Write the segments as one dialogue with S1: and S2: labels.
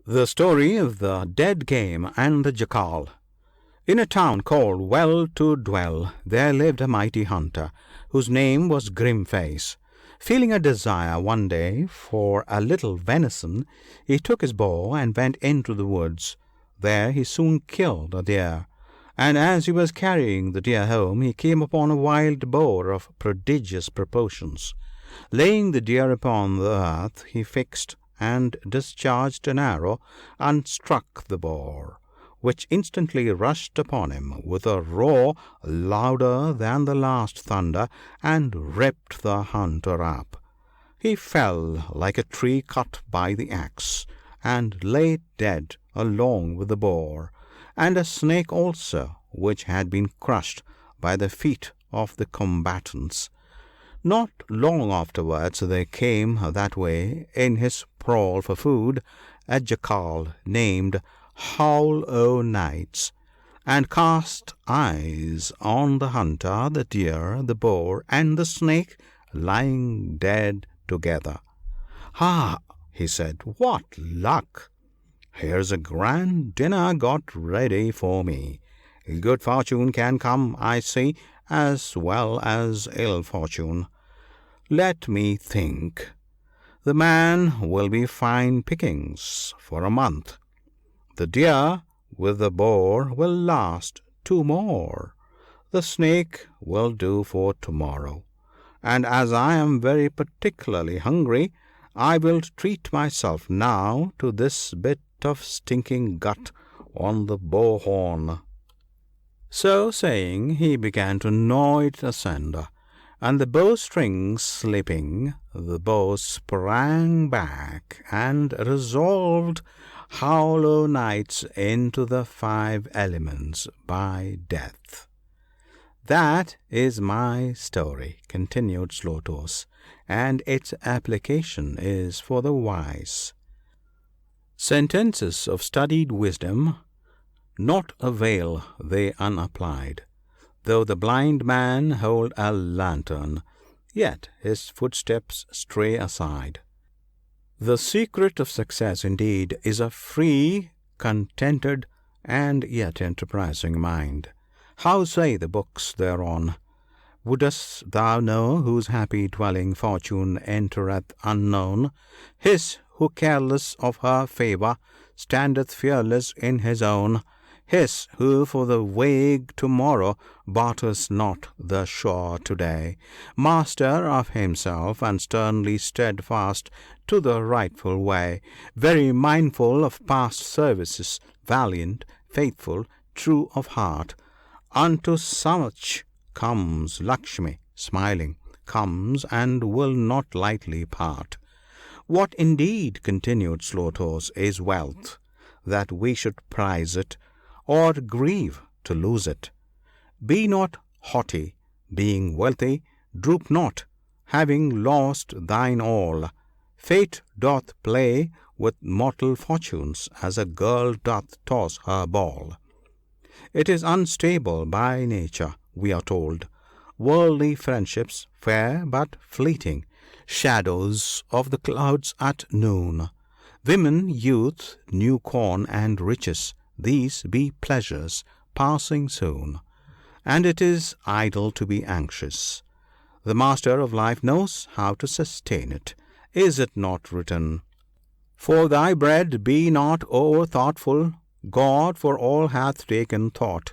S1: The story of the dead game and the Jackal. In a town called Well to Dwell there lived a mighty hunter, whose name was Grimface. Feeling a desire one day for a little venison, he took his bow and went into the woods. There he soon killed a deer, and as he was carrying the deer home, he came upon a wild boar of prodigious proportions. Laying the deer upon the earth, he fixed and discharged an arrow and struck the boar, which instantly rushed upon him with a roar louder than the last thunder, and ripped the hunter up. He fell like a tree cut by the axe, and lay dead along with the boar, and a snake also, which had been crushed by the feet of the combatants. Not long afterwards there came that way, in his prowl for food, a jackal named Howl o' nights, and cast eyes on the hunter, the deer, the boar, and the snake lying dead together. "Ah!" he said, "what luck! Here's a grand dinner got ready for me. Good fortune can come, I see, as well as ill fortune. Let me think. The man will be fine pickings for a month. The deer with the boar will last 2 more. The snake will do for tomorrow. And as I am very particularly hungry, I will treat myself now to this bit of stinking gut on the bow horn." So saying, he began to gnaw it asunder, and the bowstring slipping, the bow sprang back and resolved Howl o' nights into the 5 elements by death. "That is my story," continued Slow Toes, "and its application is for the wise. Sentences of studied wisdom not avail they unapplied. Though the blind man hold a lantern, yet his footsteps stray aside. The secret of success indeed is a free, contented, and yet enterprising mind. How say the books thereon? Wouldst thou know whose happy dwelling fortune entereth unknown? His who, careless of her favour, standeth fearless in his own. His who for the vague to-morrow barters not the sure to-day. Master of himself and sternly steadfast to the rightful way, very mindful of past services, valiant, faithful, true of heart. Unto such comes Lakshmi, smiling, comes and will not lightly part. What indeed," continued Slow Toes, "is wealth, that we should prize it, or grieve to lose it? Be not haughty, being wealthy; droop not, having lost thine all. Fate doth play with mortal fortunes, as a girl doth toss her ball. It is unstable by nature, we are told. Worldly friendships fair but fleeting, shadows of the clouds at noon. Women, youth, new corn, and riches, these be pleasures passing soon, and it is idle to be anxious. The Master of life knows how to sustain it. Is it not written, 'For thy bread be not o'er thoughtful, God for all hath taken thought.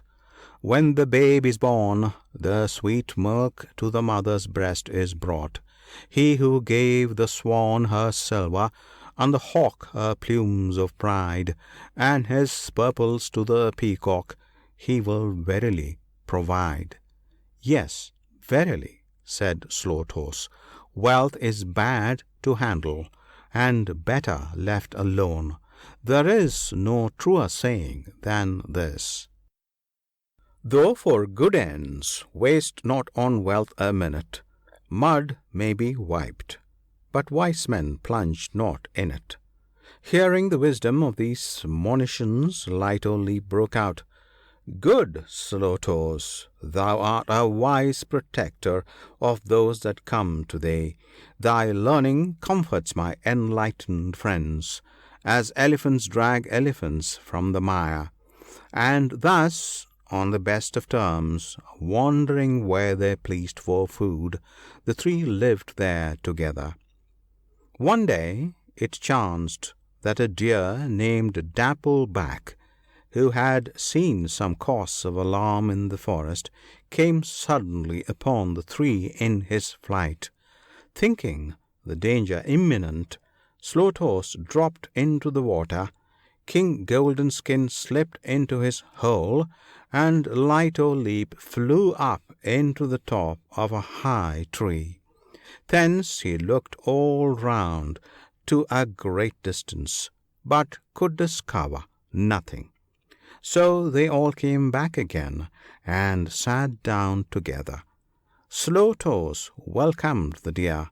S1: When the babe is born, the sweet milk to the mother's breast is brought. He who gave the swan her silver, and the hawk her plumes of pride, and his purples to the peacock, he will verily provide.'" "Yes, verily," said Slow Toes, "wealth is bad to handle, and better left alone. There is no truer saying than this: Though for good ends, waste not on wealth a minute. Mud may be wiped, but wise men plunge not in it." Hearing the wisdom of these monitions, Light o' Leap broke out, "Good Slow Toes, thou art a wise protector of those that come to thee. Thy learning comforts my enlightened friends, as elephants drag elephants from the mire. And thus, on the best of terms, wandering where they pleased for food, the three lived there together. One day it chanced that a deer named Dappleback, who had seen some cause of alarm in the forest, came suddenly upon the three in his flight. Thinking the danger imminent, Slow Toes dropped into the water, King Golden Skin slipped into his hole, and Light o' Leap flew up into the top of a high tree. Thence he looked all round to a great distance, but could discover nothing. So they all came back again and sat down together. Slow Toes welcomed the deer.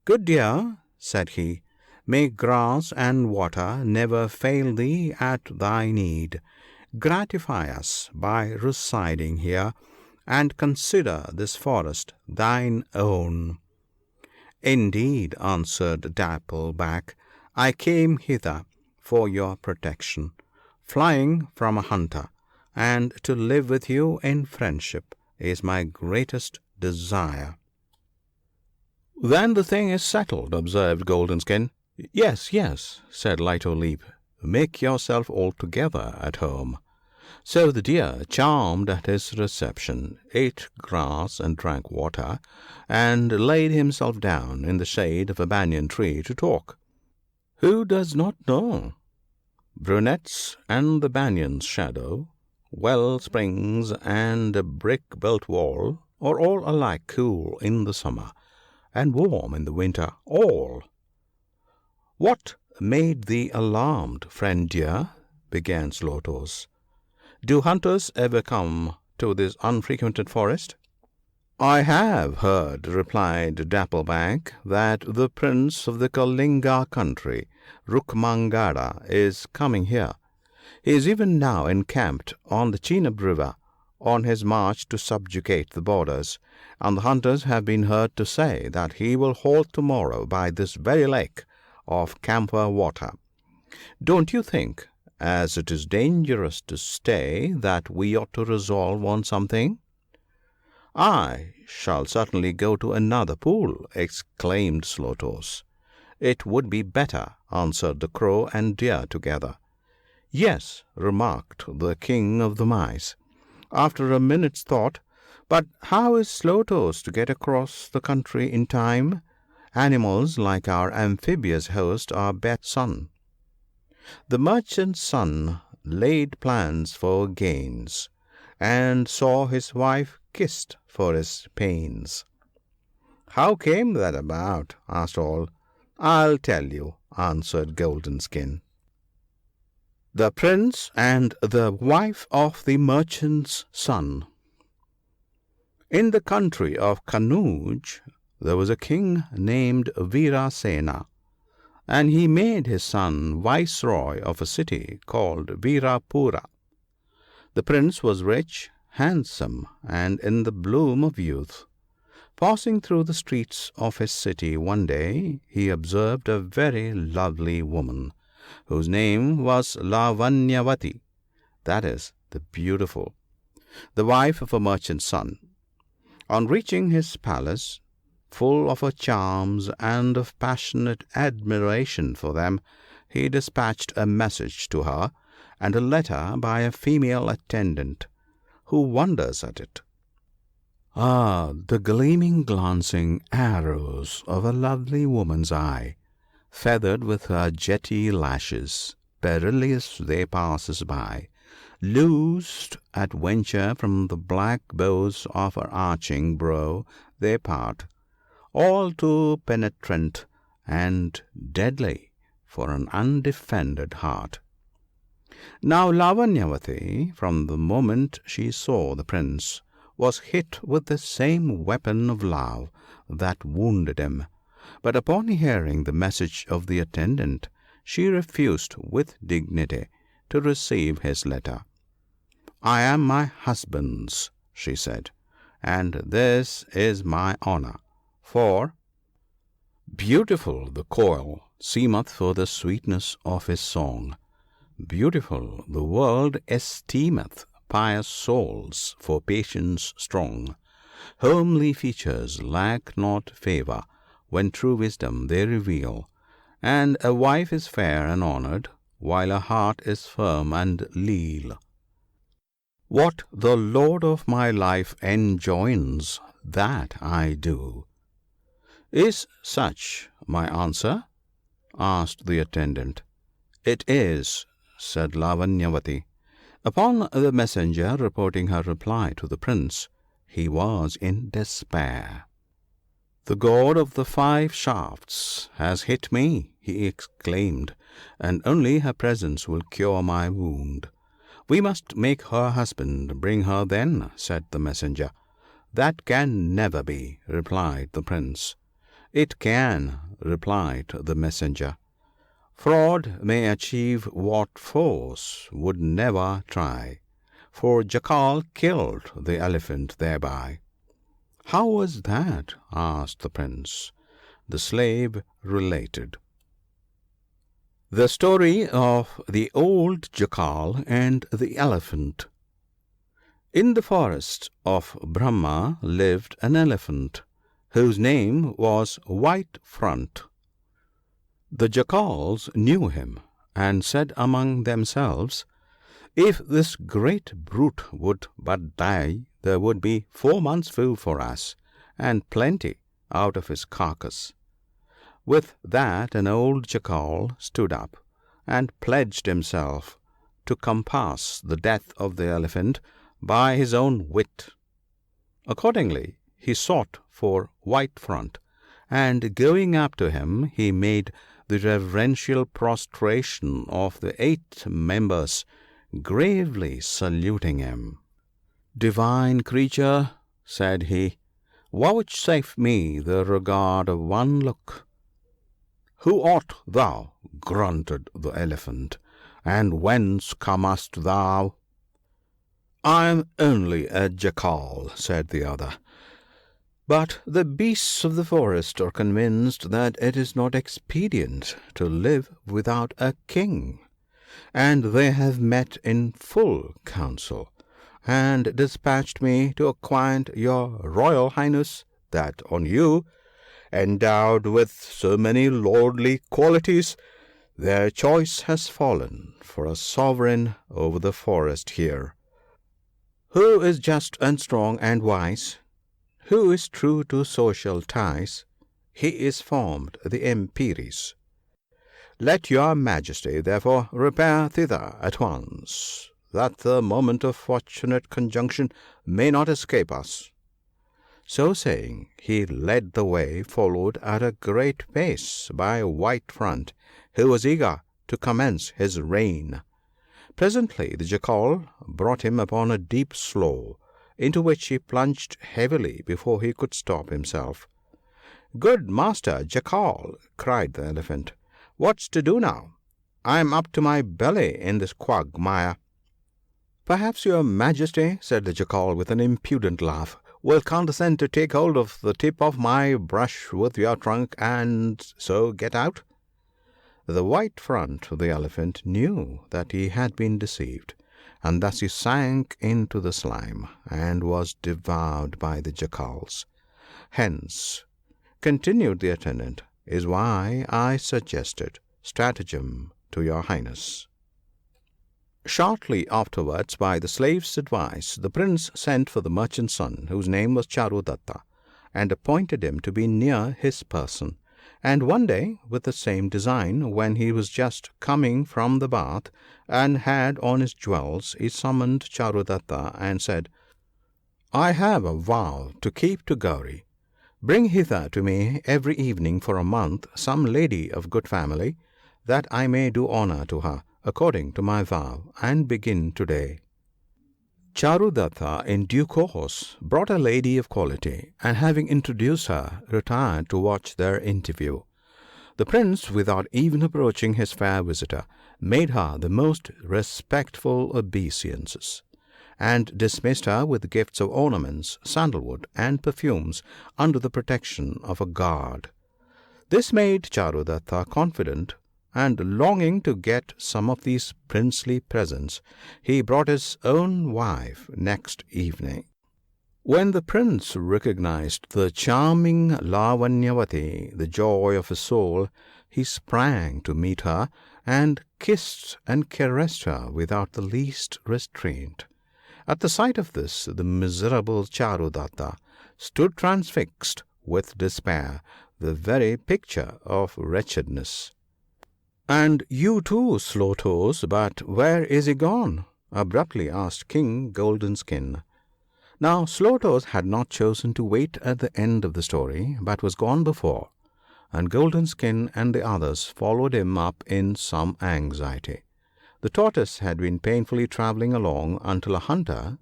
S1: "Good deer," said he, "may grass and water never fail thee at thy need. Gratify us by residing here, and consider this forest thine own." "Indeed," answered Dappleback, "I came hither for your protection, flying from a hunter, and to live with you in friendship is my greatest desire." "Then the thing is settled," observed Golden Skin. "Yes, yes," said Light o' Leap, "make yourself altogether at home." So the deer, charmed at his reception, ate grass and drank water, and laid himself down in the shade of a banyan tree to talk. Who does not know? Brunettes and the banyan's shadow, well springs and a brick-built wall, are all alike cool in the summer and warm in the winter, all. "What made thee alarmed, friend deer?" began Slow Toes. "Do hunters ever come to this unfrequented forest?" "I have heard," replied Dappleback, "that the Prince of the Kalinga country, Rukmangada, is coming here. He is even now encamped on the Chenab river on his march to subjugate the borders, and the hunters have been heard to say that he will halt to-morrow by this very lake of camphor water. Don't you think, as it is dangerous to stay, that we ought to resolve on something?" "I shall certainly go to another pool," exclaimed Slow Toes. "It would be better," answered the Crow and Deer together. "Yes," remarked the King of the Mice, after a minute's thought, "but how is Slow Toes to get across the country in time? Animals like our amphibious host are best son." The merchant's son laid plans for gains, and saw his wife kissed for his pains. "How came that about?" asked all. "I'll tell you," answered Golden Skin. The Prince and the Wife of the Merchant's Son. In the country of Kanuj there was a king named Virasena, and he made his son viceroy of a city called Virapura. The prince was rich, handsome, and in the bloom of youth. Passing through the streets of his city one day, he observed a very lovely woman, whose name was Lavanyavati, that is, the beautiful, the wife of a merchant's son. On reaching his palace, full of her charms and of passionate admiration for them, he dispatched a message to her and a letter by a female attendant, who wonders at it. Ah, the gleaming glancing arrows of a lovely woman's eye, feathered with her jetty lashes, perilous they passes by, loosed at venture from the black bows of her arching brow they part, all too penetrant and deadly for an undefended heart. Now Lavanyavati, from the moment she saw the prince, was hit with the same weapon of love that wounded him. But upon hearing the message of the attendant, she refused with dignity to receive his letter. "I am my husband's," she said, "and this is my honor, for " Beautiful the coil seemeth for the sweetness of his song. Beautiful the world esteemeth pious souls for patience strong. Homely features lack not favour when true wisdom they reveal, and a wife is fair and honoured while a heart is firm and leal. What the Lord of my life enjoins, that I do. Is such my answer? Asked the attendant. It is, said Lavanyavati. Upon the messenger reporting her reply to the prince, he was in despair. The god of the 5 shafts has hit me, he exclaimed, and only her presence will cure my wound. We must make her husband bring her then, said the messenger. That can never be, replied the prince. It can, replied the messenger. Fraud may achieve what force would never try, for Jackal killed the elephant thereby. How was that? Asked the prince. The slave related. The story of the old Jackal and the elephant. In the forest of Brahma lived an elephant, whose name was White Front. The Jackals knew him, and said among themselves, if this great brute would but die, there would be 4 months' food for us, and plenty out of his carcass. With that an old Jackal stood up, and pledged himself to compass the death of the elephant by his own wit. Accordingly he sought for White Front, and going up to him he made the reverential prostration of the 8 members, gravely saluting him. Divine creature, said he, vouchsafe me the regard of one look. Who art thou? Grunted the elephant, and whence comest thou? I am only a Jackal, said the other. But the beasts of the forest are convinced that it is not expedient to live without a king, and they have met in full council, and dispatched me to acquaint your Royal Highness that on you, endowed with so many lordly qualities, their choice has fallen for a sovereign over the forest here. Who is just and strong and wise? Who is true to social ties? He is formed the Emperies. Let your Majesty therefore repair thither at once, that the moment of fortunate conjunction may not escape us. So saying, he led the way, followed at a great pace by White Front, who was eager to commence his reign. Presently the Jackal brought him upon a deep slough, into which he plunged heavily before he could stop himself. Good Master Jackal, cried the elephant, what's to do now? I am up to my belly in this quagmire. Perhaps your Majesty, said the Jackal with an impudent laugh, will condescend to take hold of the tip of my brush with your trunk and so get out. The White Front of the elephant knew that he had been deceived, and thus he sank into the slime and was devoured by the Jackals. Hence, continued the attendant, is why I suggested stratagem to your Highness. Shortly afterwards, by the slave's advice, the prince sent for the merchant's son, whose name was Charudatta, and appointed him to be near his person. And one day, with the same design, when he was just coming from the bath and had on his jewels, he summoned Charudatta and said, I have a vow to keep to Gauri. Bring hither to me every evening for a month some lady of good family, that I may do honour to her according to my vow, and begin today. Charudatta in due course brought a lady of quality, and having introduced her, retired to watch their interview. The prince, without even approaching his fair visitor, made her the most respectful obeisances, and dismissed her with gifts of ornaments, sandalwood, and perfumes under the protection of a guard. This made Charudatta confident, and longing to get some of these princely presents, he brought his own wife next evening. When the prince recognized the charming Lavanyavati, the joy of his soul, he sprang to meet her and kissed and caressed her without the least restraint. At the sight of this, the miserable Charudatta stood transfixed with despair, the very picture of wretchedness. "And you too, Slow toes, but where is he gone?" abruptly asked King Golden Skin. Now Slow toes had not chosen to wait at the end of the story, but was gone before, and Golden Skin and the others followed him up in some anxiety. The tortoise had been painfully travelling along until a hunter,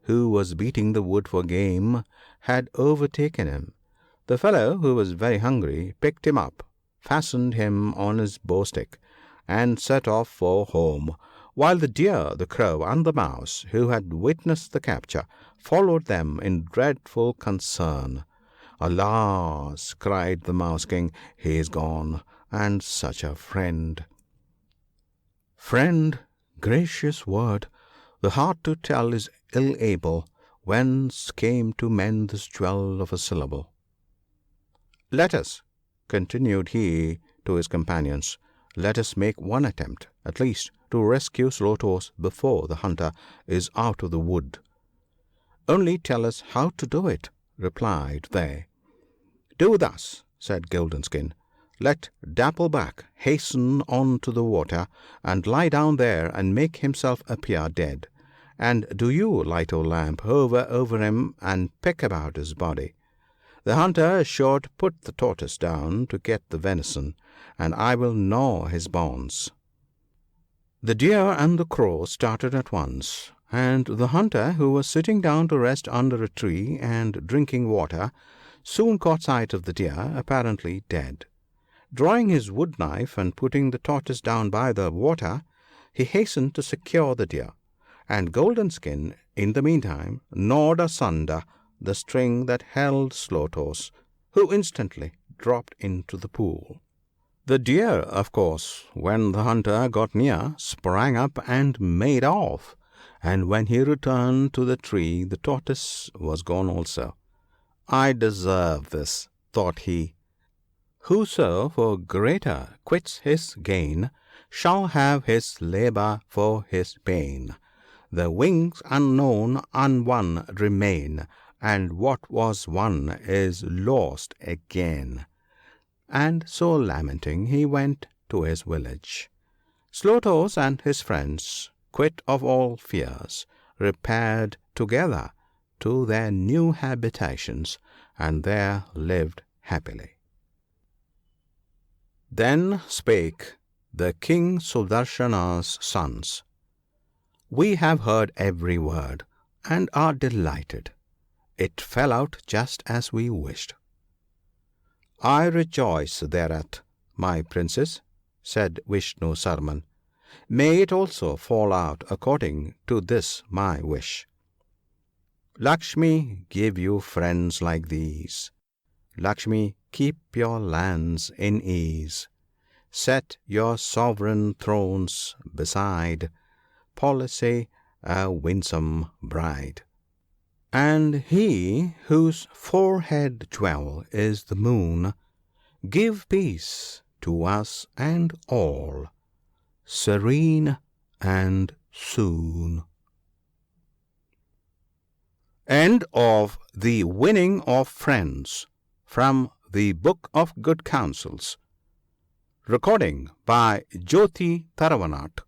S1: who was beating the wood for game, had overtaken him. The fellow, who was very hungry, picked him up, fastened him on his bow stick, and set off for home, while the deer, the crow, and the mouse, who had witnessed the capture, followed them in dreadful concern. "Alas!" cried the Mouse King, "he is gone, and such a friend!" "Friend, gracious word! The heart to tell is ill able. Whence came to mend this jewel of a syllable? Let us," continued he to his companions, "let us make one attempt, at least, to rescue Slow toes before the hunter is out of the wood." "Only tell us how to do it," replied they. "Do thus," said Golden Skin. "Let Dappleback hasten on to the water, and lie down there and make himself appear dead. And do you, Light o' Lamp, hover over him and peck about his body. The hunter is sure to put the tortoise down to get the venison, and I will gnaw his bonds." The deer and the crow started at once, and the hunter, who was sitting down to rest under a tree and drinking water, soon caught sight of the deer, apparently dead. Drawing his wood knife and putting the tortoise down by the water, he hastened to secure the deer, and Golden Skin in the meantime gnawed asunder the string that held Slow toes, who instantly dropped into the pool. The deer, of course, when the hunter got near, sprang up and made off, and when he returned to the tree the tortoise was gone also. "I deserve this," thought he. "Whoso for greater quits his gain shall have his labour for his pain. The wings unknown unwon remain, and what was won is lost again." And so lamenting, he went to his village. Slow toes and his friends, quit of all fears, repaired together to their new habitations, and there lived happily. Then spake the King Sudarshana's sons, "We have heard every word, and are delighted. It fell out just as we wished." "I rejoice thereat, my princes," said Vishnu Sarman. "May it also fall out according to this my wish. Lakshmi give you friends like these. Lakshmi keep your lands in ease. Set your sovereign thrones beside Policy, a winsome bride. And he whose forehead jewel is the moon, give peace to us and all, serene and soon." End of The Winning of Friends, from the Book of Good Counsels. Recording by Jyoti Taravanat.